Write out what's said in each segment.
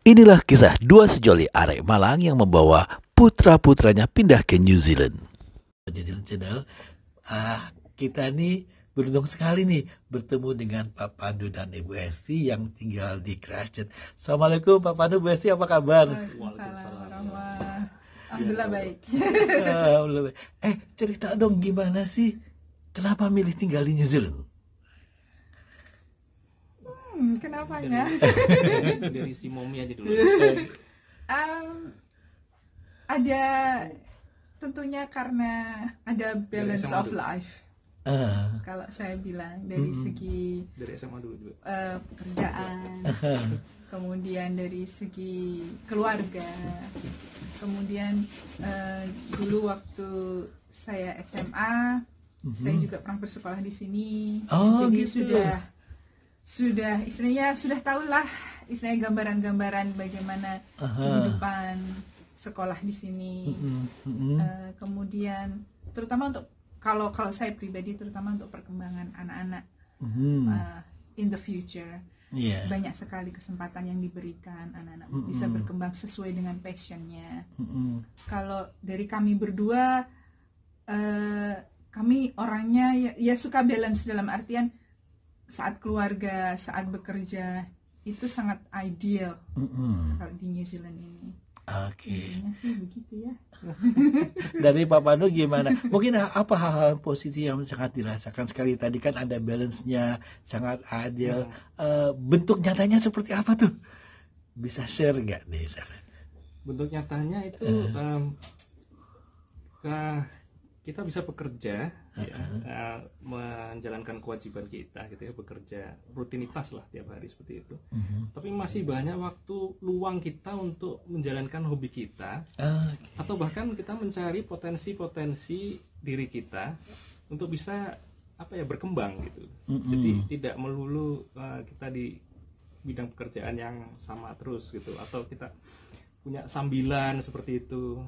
Inilah kisah dua sejoli arek Malang yang membawa putra-putranya pindah ke New Zealand. Channel, kita nih beruntung sekali nih bertemu dengan Pak Pandu dan Ibu Esti yang tinggal di Christchurch. Assalamualaikum Pak Pandu, Bu Esti, apa kabar? Waalaikumsalam. Alhamdulillah baik. Alhamdulillah baik. Cerita dong gimana sih, kenapa milih tinggal di New Zealand? Kenapanya? Dari si Momi aja dulu. Ada tentunya karena ada balance of life. Kalau saya bilang dari segi Dari SMA dulu juga. pekerjaan, kemudian dari segi keluarga, kemudian dulu waktu saya SMA, saya juga pernah bersekolah di sini, jadi gitu. sudah istilahnya sudah tahulah istilahnya gambaran-gambaran bagaimana kehidupan sekolah di sini. Kemudian terutama untuk kalau saya pribadi, terutama untuk perkembangan anak-anak in the future, banyak sekali kesempatan yang diberikan anak-anak bisa berkembang sesuai dengan passionnya. Kalau dari kami berdua, kami orangnya ya suka balance, dalam artian saat keluarga, saat bekerja itu sangat ideal kalau di New Zealand ini. Intinya sih begitu ya. Dari Pak Pandu gimana? Mungkin apa hal-hal positif yang sangat dirasakan? Sekali tadi kan ada balance-nya, sangat adil. Bentuk nyatanya seperti apa tuh? Bisa share nggak nih, Sarah? Bentuk nyatanya itu kita bisa bekerja, menjalankan kewajiban kita, gitu ya, bekerja rutinitas lah tiap hari seperti itu. Tapi masih banyak waktu luang kita untuk menjalankan hobi kita, atau bahkan kita mencari potensi-potensi diri kita untuk bisa berkembang gitu. Jadi tidak melulu kita di bidang pekerjaan yang sama terus gitu, atau kita punya sambilan seperti itu.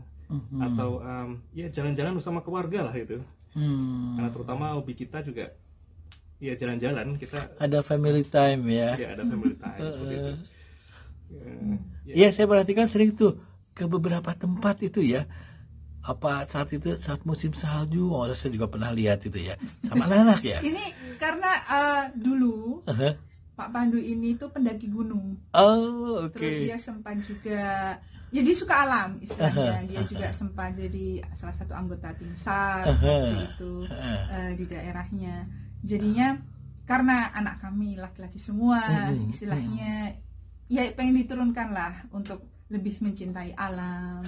Atau ya jalan-jalan bersama keluarga lah gitu. Karena terutama hobi kita juga ya jalan-jalan, kita ada family time ya. Ya ada family time seperti itu. Ya, saya perhatikan sering tuh ke beberapa tempat itu ya. Apa saat musim salju, saya juga pernah lihat itu ya, sama anak-anak ya. Ini karena dulu Pak Pandu ini tuh pendaki gunung. Terus dia sempat juga, ya dia suka alam istilahnya. Dia juga sempat jadi salah satu anggota tim SAR waktu itu di daerahnya. Jadinya karena anak kami laki-laki semua, istilahnya ya pengen diturunkan lah untuk lebih mencintai alam,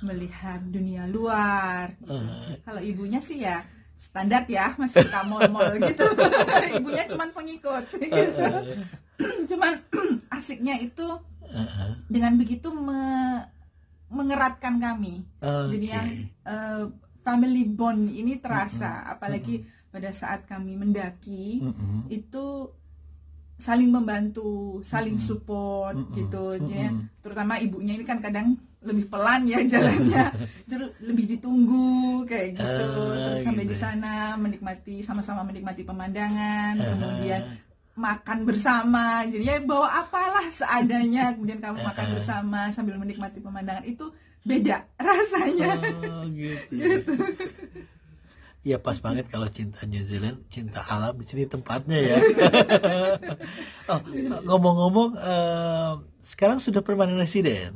melihat dunia luar gitu. Kalau ibunya sih ya standar ya, masih suka mall-mall gitu. Ibunya cuman pengikut gitu. Cuman asiknya itu dengan begitu mengeratkan kami. Jadi yang family bond ini terasa, apalagi pada saat kami mendaki itu saling membantu, saling support gitu. Jadi terutama ibunya ini kan kadang lebih pelan ya jalannya, terus lebih ditunggu kayak gitu. Terus sampai di sana sama-sama menikmati pemandangan, kemudian makan bersama. Jadi ya bawa apalah seadanya, kemudian kamu makan bersama sambil menikmati pemandangan, itu beda rasanya. Gitu. Ya pas banget kalau cinta New Zealand, cinta alam, di sini tempatnya ya. Ngomong-ngomong, sekarang sudah permanent resident.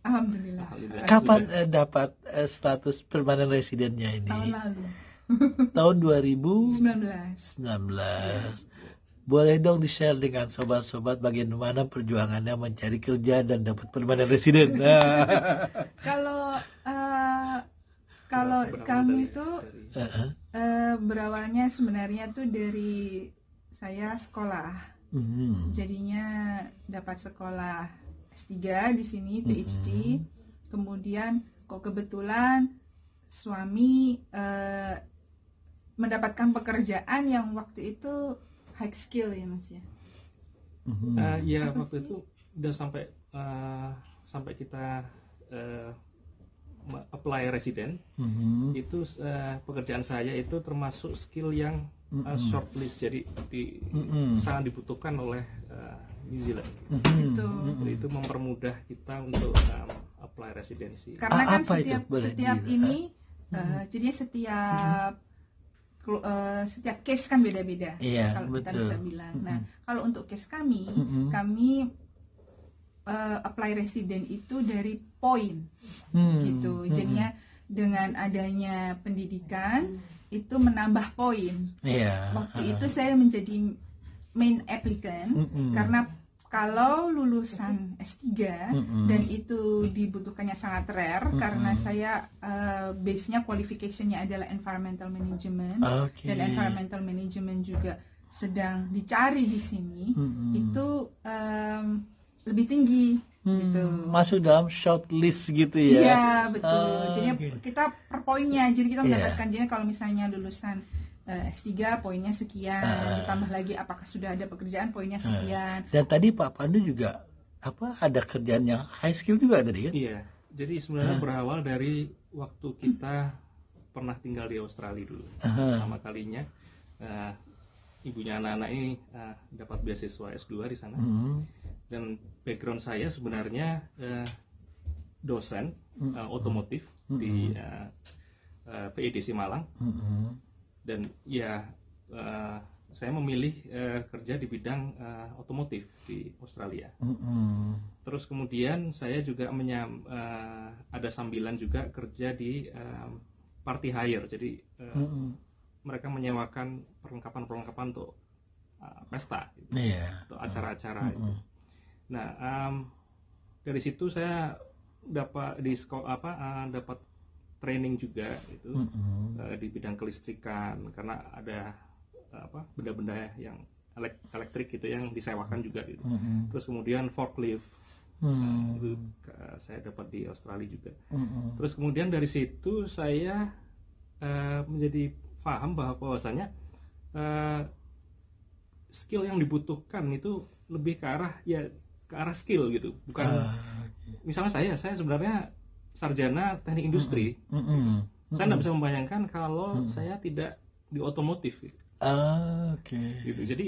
Alhamdulillah. Kapan dapat status permanent residennya ini? Tahun lalu. Tahun 2019. Ya. Boleh dong di-share dengan sobat-sobat bagaimana perjuangannya mencari kerja dan dapat permanent resident. Kalau kami itu berawalnya sebenarnya tuh dari saya sekolah. Jadinya dapat sekolah S3 di sini, PhD. Kemudian kok kebetulan suami mendapatkan pekerjaan yang waktu itu high skill ya Mas ya. Ya waktu itu udah sampai kita apply resident. Itu pekerjaan saya itu termasuk skill yang shortlist, jadi sangat dibutuhkan oleh New Zealand. Itu mempermudah kita untuk apply residensi. Karena kan setiap ini jadinya setiap case kan beda-beda. Kalau kita bisa bilang. Nah, kalau untuk case kami apply resident itu dari poin gitu. Jadinya dengan adanya pendidikan itu menambah poin. Waktu itu saya menjadi main applicant karena kalau lulusan S3 dan itu dibutuhkannya sangat rare karena saya base-nya qualification-nya adalah environmental management dan environmental management juga sedang dicari di sini itu lebih tinggi gitu. Masuk dalam shortlist gitu ya. Iya, betul. Jadi kita per poinnya. Jadi kita mendapatkan jadi kalau misalnya lulusan S3 poinnya sekian, ditambah lagi apakah sudah ada pekerjaan poinnya sekian. Dan tadi Pak Pandu juga ada kerjaan yang high skill juga tadi kan? Iya. Jadi sebenarnya berawal dari waktu kita pernah tinggal di Australia dulu. Pertama kalinya ibunya anak-anak ini dapat beasiswa S2 di sana. Dan background saya sebenarnya dosen otomotif di PEDC Malang. Dan ya saya memilih kerja di bidang otomotif di Australia. Terus kemudian saya juga ada sambilan juga kerja di party hire. Jadi mereka menyewakan perlengkapan untuk pesta gitu, atau acara-acara itu. Nah, dari situ saya dapat dapat training juga itu di bidang kelistrikan karena ada benda-benda yang elektrik gitu yang disewakan juga gitu. Terus kemudian forklift itu saya dapat di Australia juga. Terus kemudian dari situ saya menjadi paham bahwasanya skill yang dibutuhkan itu lebih ke arah skill gitu, bukan misalnya saya sebenarnya sarjana teknik industri. Saya tidak bisa membayangkan kalau saya tidak di otomotif gitu. Gitu. Jadi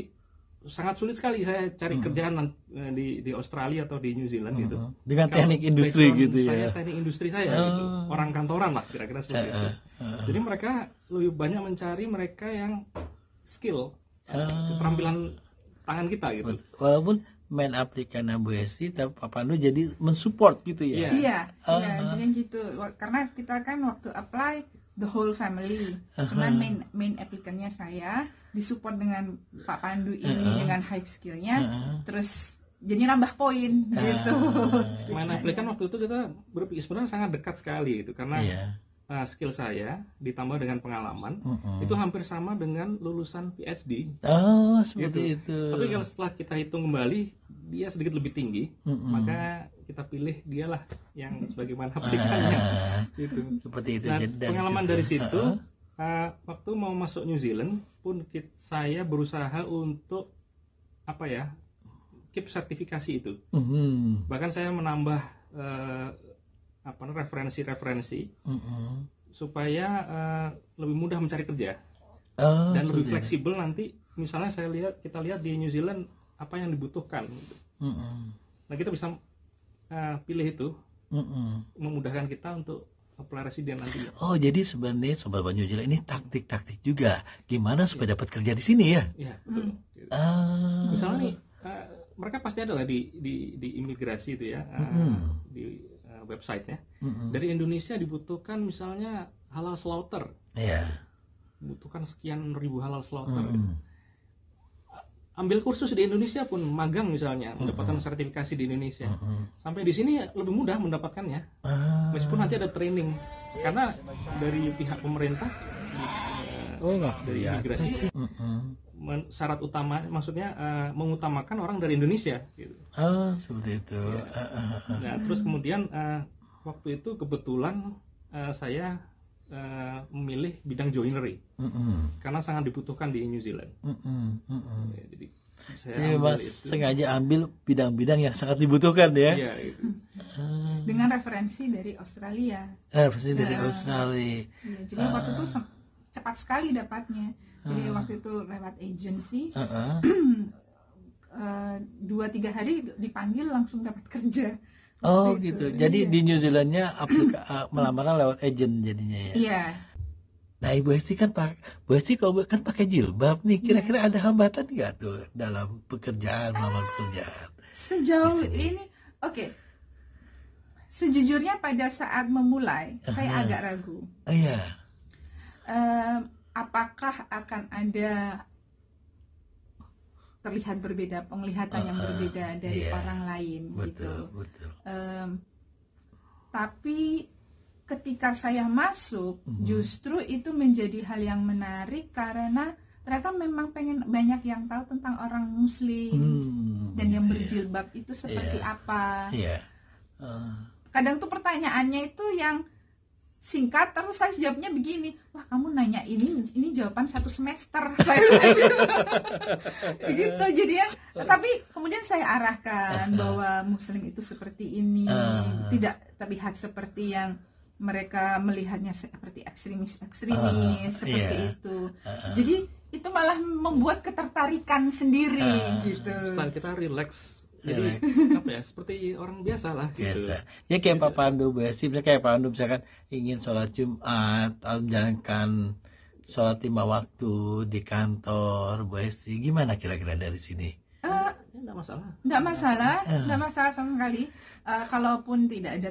sangat sulit sekali saya cari kerjaan di Australia atau di New Zealand gitu dengan teknik industri gitu ya. Teknik industri saya gitu, orang kantoran lah kira-kira seperti itu. Jadi mereka lebih banyak mencari mereka yang skill, keterampilan tangan kita gitu. Walaupun main aplikan Bu Esti, tapi Pak Pandu jadi mensupport gitu ya. Iya, jadi gitu. Karena kita kan waktu apply the whole family. Cuman main applicantnya saya disupport dengan Pak Pandu ini dengan high skillnya, terus jadi nambah poin gitu. Main applikan waktu itu kita berpikir sebenarnya sangat dekat sekali itu karena skill saya ditambah dengan pengalaman itu hampir sama dengan lulusan PhD. Seperti itu. Tapi kalau setelah kita hitung kembali dia sedikit lebih tinggi, maka kita pilih dialah yang sebagaimana aplikannya. Gitu. Seperti itu. Nah, pengalaman dari situ, waktu mau masuk New Zealand pun saya berusaha untuk keep sertifikasi itu. Bahkan saya menambah referensi supaya lebih mudah mencari kerja dan lebih fleksibel nanti. Misalnya kita lihat di New Zealand apa yang dibutuhkan gitu. Nah kita bisa pilih itu, memudahkan kita untuk apply resident nanti. Jadi sebenarnya Sobat New Zealand ini taktik-taktik juga gimana supaya dapat kerja di sini ya? Iya, betul. Misalnya nih mereka pasti ada lah di imigrasi itu ya, di websitenya. Dari Indonesia dibutuhkan misalnya halal slaughter, dibutuhkan sekian ribu halal slaughter. Ambil kursus di Indonesia pun, magang misalnya, mendapatkan sertifikasi di Indonesia. Sampai di sini lebih mudah mendapatkannya, meskipun nanti ada training, karena dari pihak pemerintah, dari imigrasi, syarat utama, maksudnya mengutamakan orang dari Indonesia. Gitu. Seperti itu. Nah, terus kemudian waktu itu kebetulan saya memilih bidang joinery karena sangat dibutuhkan di New Zealand. Jadi saya sengaja ambil bidang-bidang yang sangat dibutuhkan ya. Iya, itu. Dengan referensi dari Australia. Referensi dari Australia. Ya, jadi waktu itu cepat sekali dapatnya. Jadi waktu itu lewat agency. 2-3 hari dipanggil langsung dapat kerja. Oh gitu. Jadi di New Zealandnya melamaran lewat agent jadinya ya. Iya. Nah Ibu Hesti kan kalau kan pakai jilbab nih. Kira-kira ada hambatan nggak tuh dalam pekerjaan, melamar pekerjaan? Sejauh ini, oke. Sejujurnya pada saat memulai, saya agak ragu. Iya. Apakah akan ada terlihat berbeda, penglihatan yang berbeda dari orang lain, gitu. Betul. Tapi ketika saya masuk, justru itu menjadi hal yang menarik karena ternyata memang banyak yang tahu tentang orang Muslim dan yang berjilbab itu seperti apa. Kadang tuh pertanyaannya itu yang singkat, terus saya jawabnya begini, wah kamu nanya ini jawaban 1 semester saya gitu. Jadi ya, tapi kemudian saya arahkan bahwa Muslim itu seperti ini, tidak terlihat seperti yang mereka melihatnya seperti ekstremis seperti itu. Jadi itu malah membuat ketertarikan sendiri gitu. Setelah kita relax, jadi apa ya, seperti orang biasa lah gitu. Ya kayak Pak Pandu misalnya kayak Pak Pandu misalkan ingin sholat Jumat atau menjalankan sholat 5 waktu di kantor Bu Hesti, gimana kira-kira dari sini? Enggak masalah. Enggak masalah sama sekali. Kalaupun tidak ada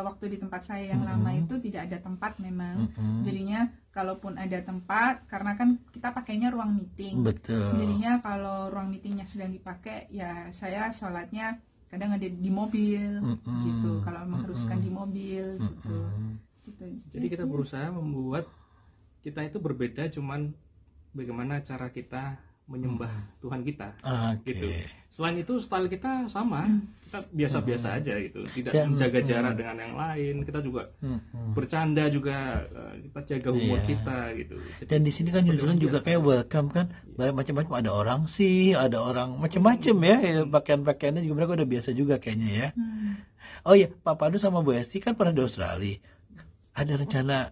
waktu di tempat saya yang lama itu tidak ada tempat memang. Jadinya kalaupun ada tempat, karena kan kita pakainya ruang meeting. Betul. Jadinya kalau ruang meetingnya sedang dipakai, ya saya sholatnya kadang ada di mobil, gitu. Kalau mengharuskan di mobil, gitu. Jadi kita berusaha membuat kita itu berbeda, cuman bagaimana cara kita menyembah Tuhan kita, gitu. Selain itu style kita sama, kita biasa-biasa aja gitu, tidak menjaga jarak dengan yang lain. Kita juga bercanda juga, kita jaga humor kita gitu. Jadi, dan di sini kan New Zealand juga kayak welcome kan, banyak macam-macam, ada orang sih, ada orang macam-macam ya, pakaian-pakaiannya juga mereka udah biasa juga kayaknya ya. Oh iya, Pak Pandu sama Bu Hesti kan pernah di Australia. Ada rencana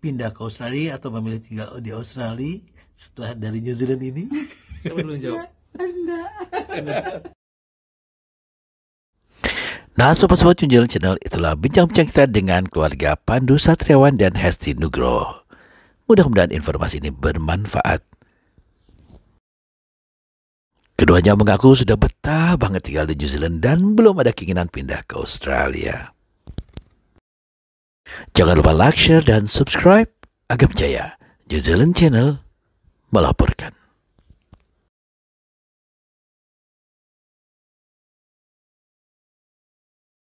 pindah ke Australia atau memilih tinggal di Australia setelah dari New Zealand ini? Siapa dulu yang jawab? Nah, sobat-sobat New Zealand Channel, itulah bincang-bincang kita dengan keluarga Pandu Satriawan dan Hesti Nugroho. Mudah-mudahan informasi ini bermanfaat. Keduanya mengaku sudah betah banget tinggal di New Zealand dan belum ada keinginan pindah ke Australia. Jangan lupa like, share, dan subscribe. Agam Jaya, New Zealand Channel melaporkan.